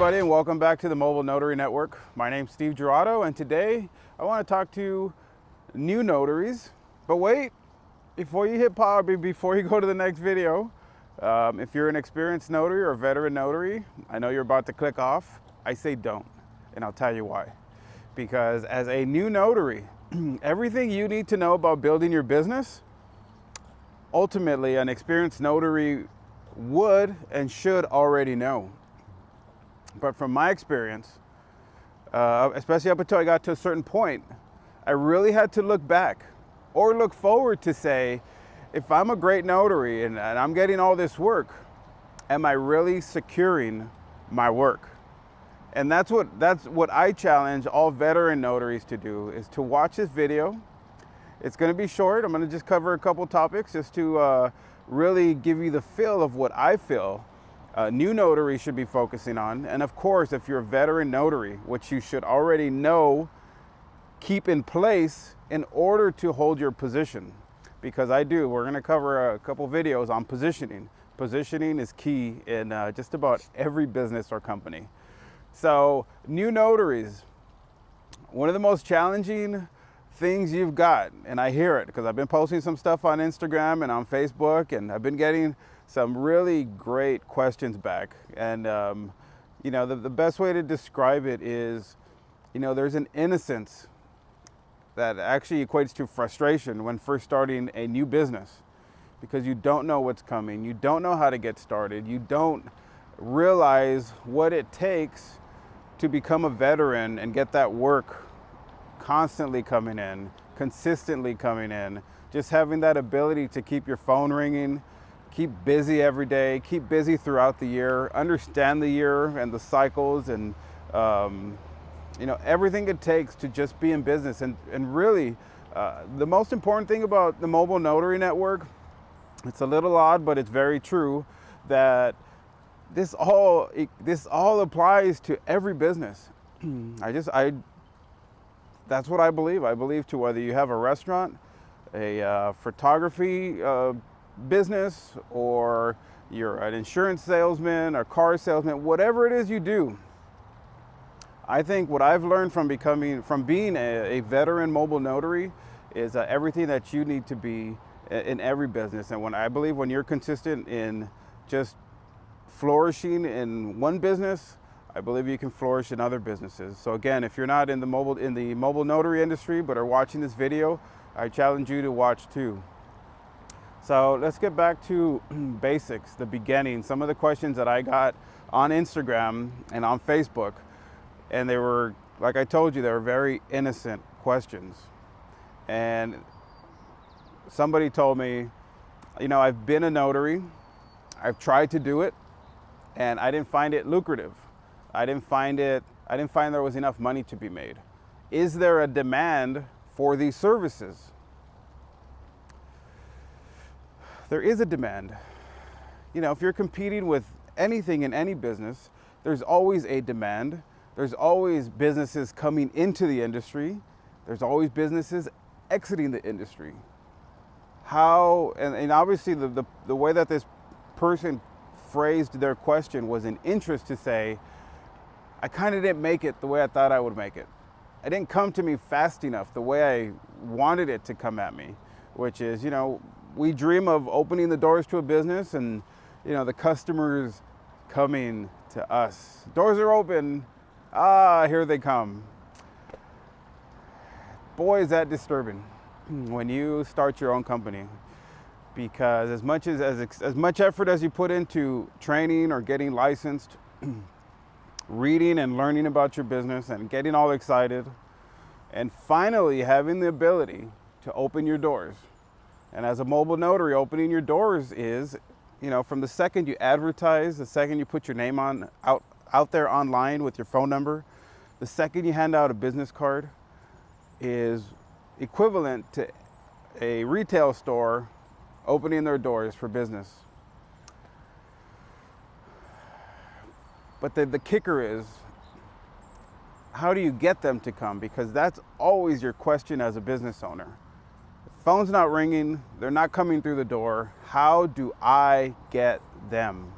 everybody, and welcome back to the Mobile Notary Network. My name's Steve Gerardo, and today I want to talk to new notaries. But wait, before you hit pause, before you go to the next video, if you're an experienced notary or a veteran notary, I know you're about to click off. I say don't, and I'll tell you why. Because as a new notary, everything you need to know about building your business, ultimately an experienced notary would and should already know. But from my experience, especially up until I got to a certain point, I really had to look back or look forward to say, if I'm a great notary and I'm getting all this work, am I really securing my work? And that's what I challenge all veteran notaries to do, is to watch this video. It's going to be short. I'm going to just cover a couple topics just to really give you the feel of what I feel new notaries should be focusing on. And of course, if you're a veteran notary, which you should already know, keep in place in order to hold your position. Because we're going to cover a couple videos on positioning. Positioning is key in just about every business or company. So new notaries, one of the most challenging things you've got, and I hear it because I've been posting some stuff on Instagram and on Facebook, and I've been getting some really great questions back. And the best way to describe it is, there's an innocence that actually equates to frustration when first starting a new business, because you don't know what's coming, you don't know how to get started, you don't realize what it takes to become a veteran and get that work constantly coming in, consistently coming in, just having that ability to keep your phone ringing, keep busy every day, keep busy throughout the year, understand the year and the cycles, and everything it takes to just be in business. And really, the most important thing about the Mobile Notary Network, it's a little odd, but it's very true, that this all applies to every business. That's what I believe. I believe to whether you have a restaurant, a photography business, or you're an insurance salesman or car salesman, whatever it is you do. I think what I've learned from being a veteran mobile notary is everything that you need to be in every business. And I believe when you're consistent in just flourishing in one business, I believe you can flourish in other businesses. So again, if you're not in the mobile notary industry but are watching this video, I challenge you to watch too. So let's get back to basics, the beginning. Some of the questions that I got on Instagram and on Facebook, and they were, like I told you, they were very innocent questions. And somebody told me, I've been a notary, I've tried to do it, and I didn't find it lucrative. I didn't find there was enough money to be made. Is there a demand for these services? There is a demand. If you're competing with anything in any business, there's always a demand. There's always businesses coming into the industry. There's always businesses exiting the industry. And obviously the way that this person phrased their question was an interest to say, I kind of didn't make it the way I thought I would make it. It didn't come to me fast enough the way I wanted it to come at me, which is, we dream of opening the doors to a business and, the customers coming to us. Doors are open. Here they come. Boy, is that disturbing when you start your own company, because as much effort as you put into training or getting licensed, reading and learning about your business and getting all excited, and finally having the ability to open your doors. And as a mobile notary, opening your doors is, from the second you advertise, the second you put your name out there online with your phone number, the second you hand out a business card, is equivalent to a retail store opening their doors for business. But the kicker is, how do you get them to come? Because that's always your question as a business owner. The phone's not ringing, they're not coming through the door. How do I get them?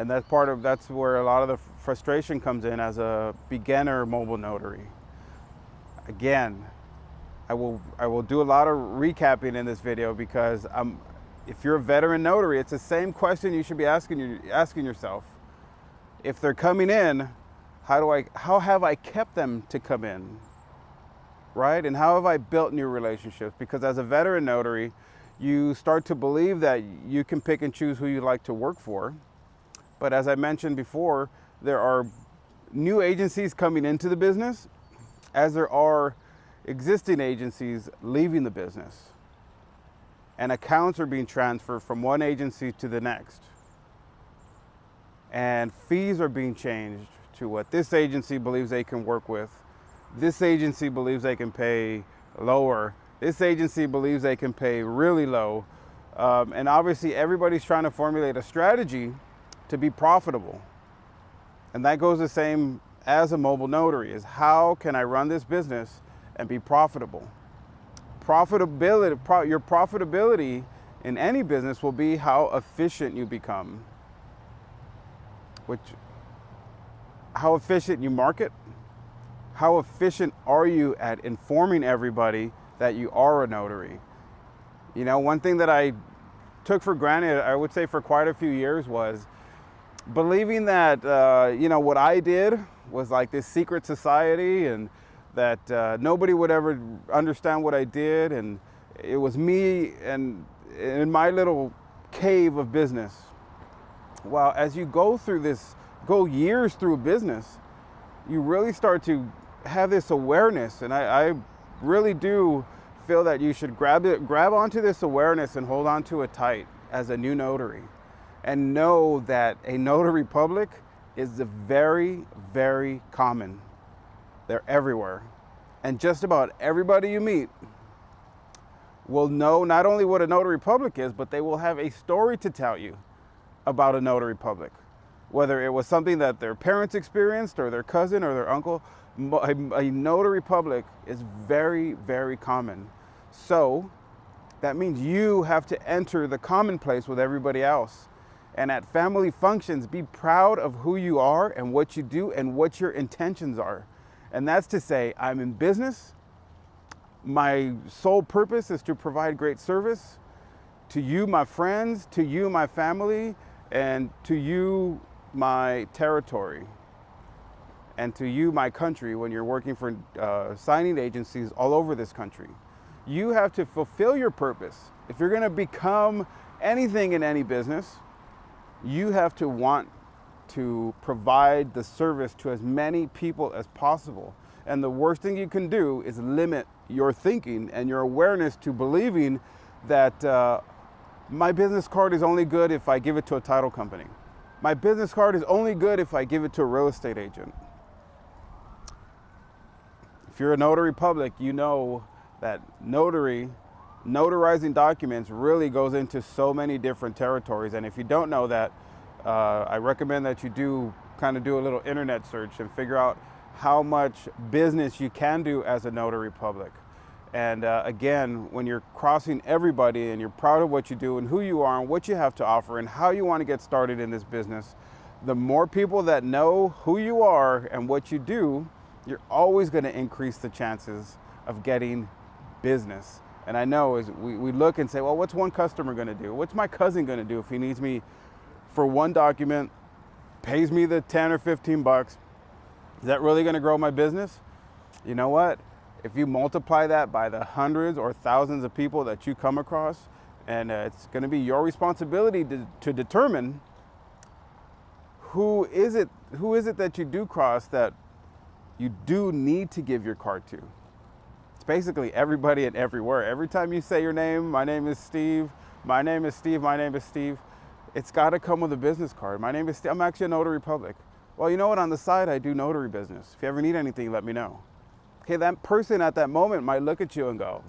And that's where a lot of the frustration comes in as a beginner mobile notary. Again, I will do a lot of recapping in this video because if you're a veteran notary, it's the same question you should be asking yourself. If they're coming in, how have I kept them to come in, right? And how have I built new relationships? Because as a veteran notary, you start to believe that you can pick and choose who you like to work for. But as I mentioned before, there are new agencies coming into the business as there are existing agencies leaving the business. And accounts are being transferred from one agency to the next. And fees are being changed to what this agency believes they can work with. This agency believes they can pay lower. This agency believes they can pay really low. And obviously everybody's trying to formulate a strategy to be profitable. And that goes the same as a mobile notary, is how can I run this business and be profitable? Your profitability in any business will be how efficient you become. How efficient you market, how efficient are you at informing everybody that you are a notary? You know, one thing that I took for granted, I would say for quite a few years, was believing that, what I did was like this secret society and that nobody would ever understand what I did. And it was me and in my little cave of business. Well, as you go years through business, you really start to have this awareness. And I really do feel that you should grab onto this awareness and hold on to it tight as a new notary. And know that a notary public is very, very common. They're everywhere. And just about everybody you meet will know not only what a notary public is, but they will have a story to tell you about a notary public. Whether it was something that their parents experienced or their cousin or their uncle, a notary public is very, very common. So that means you have to enter the commonplace with everybody else. And at family functions, be proud of who you are and what you do and what your intentions are. And that's to say, I'm in business. My sole purpose is to provide great service to you, my friends, to you, my family, and to you, my territory, and to you, my country, when you're working for signing agencies all over this country. You have to fulfill your purpose. If you're going to become anything in any business, you have to want to provide the service to as many people as possible. And the worst thing you can do is limit your thinking and your awareness to believing that my business card is only good if I give it to a title company. My business card is only good if I give it to a real estate agent. If you're a notary public, you know that notarizing documents really goes into so many different territories. And if you don't know that, I recommend that you do a little internet search and figure out how much business you can do as a notary public. And again, when you're crossing everybody and you're proud of what you do and who you are and what you have to offer and how you want to get started in this business, the more people that know who you are and what you do, you're always going to increase the chances of getting business. And I know as we look and say, well, what's one customer going to do? What's my cousin going to do if he needs me for one document, pays me the 10 or 15 bucks? Is that really going to grow my business? You know what? If you multiply that by the hundreds or thousands of people that you come across, and it's going to be your responsibility to determine who is it that you do cross that you do need to give your card to. It's basically everybody and everywhere. Every time you say your name, my name is Steve, my name is Steve, my name is Steve, it's got to come with a business card. My name is Steve. I'm actually a notary public. Well, you know what? On the side, I do notary business. If you ever need anything, let me know. Okay, that person at that moment might look at you and go,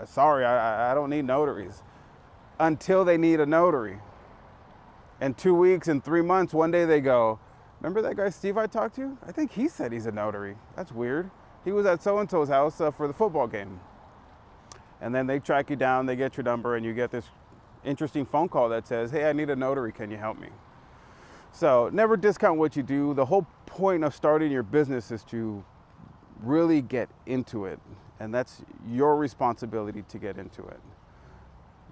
sorry, I don't need notaries. Until they need a notary. In 2 weeks, in 3 months, one day they go, remember that guy Steve I talked to? I think he said he's a notary. That's weird. He was at so-and-so's house for the football game. And then they track you down, they get your number, and you get this interesting phone call that says, hey, I need a notary, can you help me? So never discount what you do. The whole point of starting your business is to really get into it. And that's your responsibility to get into it.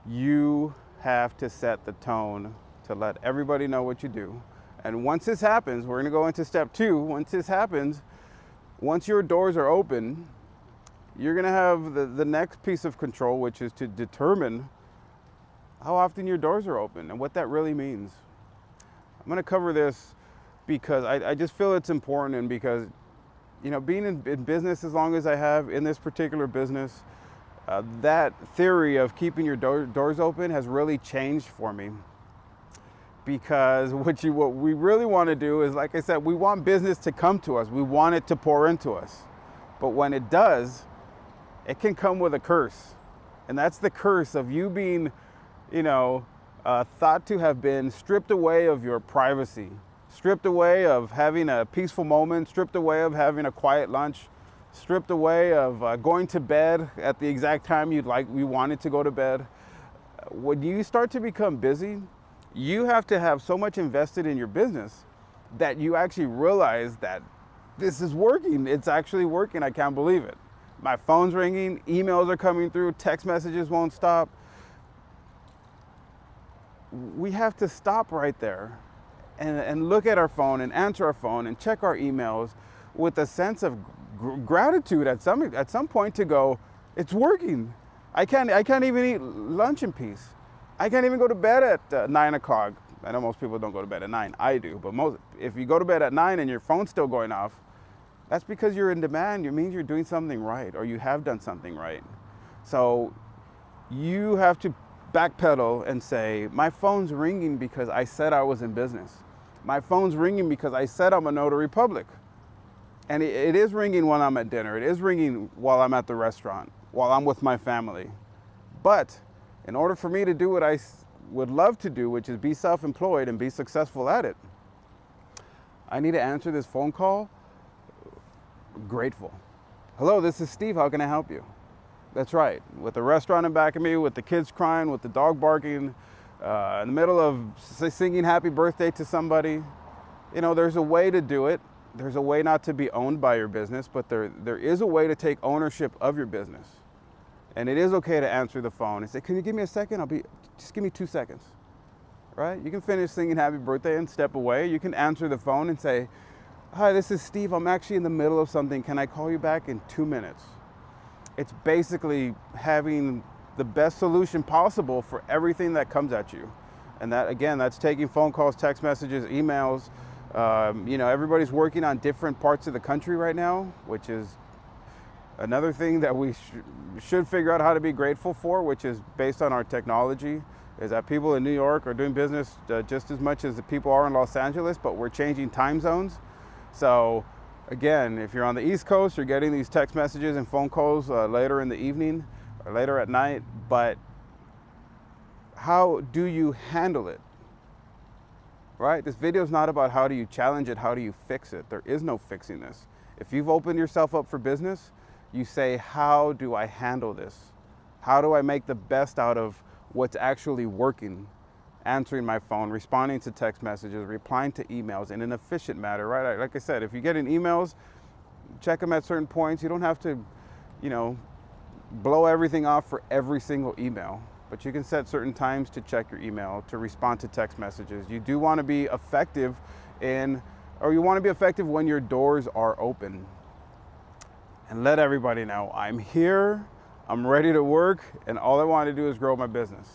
You have to set the tone to let everybody know what you do. And once this happens, we're gonna go into step 2. Once this happens, once your doors are open, you're gonna have the next piece of control, which is to determine how often your doors are open and what that really means. I'm gonna cover this because I just feel it's important, and because, being in business as long as I have in this particular business, that theory of keeping your doors open has really changed for me. Because what we really want to do is, like I said, we want business to come to us. We want it to pour into us. But when it does, it can come with a curse. And that's the curse of you being, thought to have been stripped away of your privacy, stripped away of having a peaceful moment, stripped away of having a quiet lunch, stripped away of going to bed at the exact time you wanted to go to bed. When you start to become busy, you have to have so much invested in your business that you actually realize that this is working. It's actually working. I can't believe it. My phone's ringing, emails are coming through, text messages won't stop. We have to stop right there and look at our phone and answer our phone and check our emails with a sense of gratitude at some point, to go, it's working. I can't even eat lunch in peace. I can't even go to bed at 9 o'clock. I know most people don't go to bed at 9. I do. But if you go to bed at 9 and your phone's still going off, that's because you're in demand. It means you're doing something right, or you have done something right. So you have to backpedal and say, my phone's ringing because I said I was in business. My phone's ringing because I said I'm a notary public. And it is ringing while I'm at dinner. It is ringing while I'm at the restaurant, while I'm with my family. But in order for me to do what I would love to do, which is be self-employed and be successful at it, I need to answer this phone call grateful. Hello, this is Steve. How can I help you? That's right. With the restaurant in back of me, with the kids crying, with the dog barking, in the middle of singing happy birthday to somebody. There's a way to do it. There's a way not to be owned by your business, but there is a way to take ownership of your business. And it is okay to answer the phone and say, can you give me a second? Just give me 2 seconds, right? You can finish singing happy birthday and step away. You can answer the phone and say, hi, this is Steve. I'm actually in the middle of something. Can I call you back in 2 minutes? It's basically having the best solution possible for everything that comes at you. And that, again, that's taking phone calls, text messages, emails. Everybody's working on different parts of the country right now, which is another thing that we should figure out how to be grateful for, which is based on our technology, is that people in New York are doing business just as much as the people are in Los Angeles, but we're changing time zones. So again, if you're on the East Coast, you're getting these text messages and phone calls later in the evening or later at night, but how do you handle it? Right? This video is not about how do you challenge it, how do you fix it. There is no fixing this. If you've opened yourself up for business, you say, how do I handle this? How do I make the best out of what's actually working? Answering my phone, responding to text messages, replying to emails in an efficient manner, right? Like I said, if you get in emails, check them at certain points. You don't have to, blow everything off for every single email, but you can set certain times to check your email, to respond to text messages. You do want to be effective you want to be effective when your doors are open. And let everybody know, I'm here, I'm ready to work, and all I want to do is grow my business.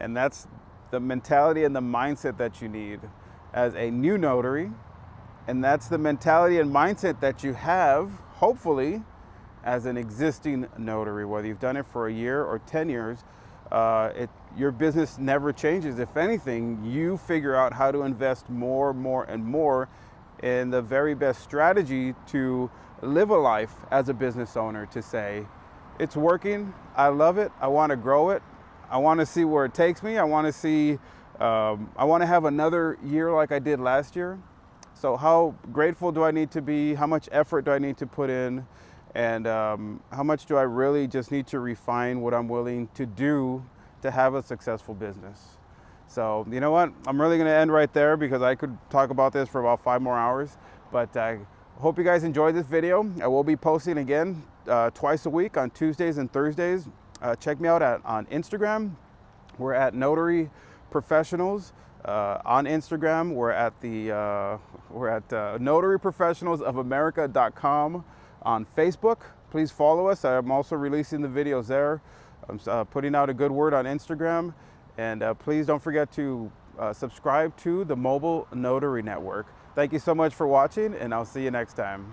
And that's the mentality and the mindset that you need as a new notary. And that's the mentality and mindset that you have, hopefully, as an existing notary. Whether you've done it for a year or 10 years, your business never changes. If anything, you figure out how to invest more and more in the very best strategy to live a life as a business owner, to say, it's working, I love it, I want to grow it, I want to see where it takes me, I want to see, I want to have another year like I did last year. So how grateful do I need to be? How much effort do I need to put in? And how much do I really just need to refine what I'm willing to do to have a successful business? So you know what? I'm really going to end right there because I could talk about this for about 5 more hours. But I hope you guys enjoyed this video. I will be posting again twice a week on Tuesdays and Thursdays. Check me out on Instagram. We're at Notary Professionals. On Instagram, we're at notaryprofessionalsofamerica.com. On Facebook, please follow us. I'm also releasing the videos there. I'm putting out a good word on Instagram. And please don't forget to subscribe to the Mobile Notary Network. Thank you so much for watching, and I'll see you next time.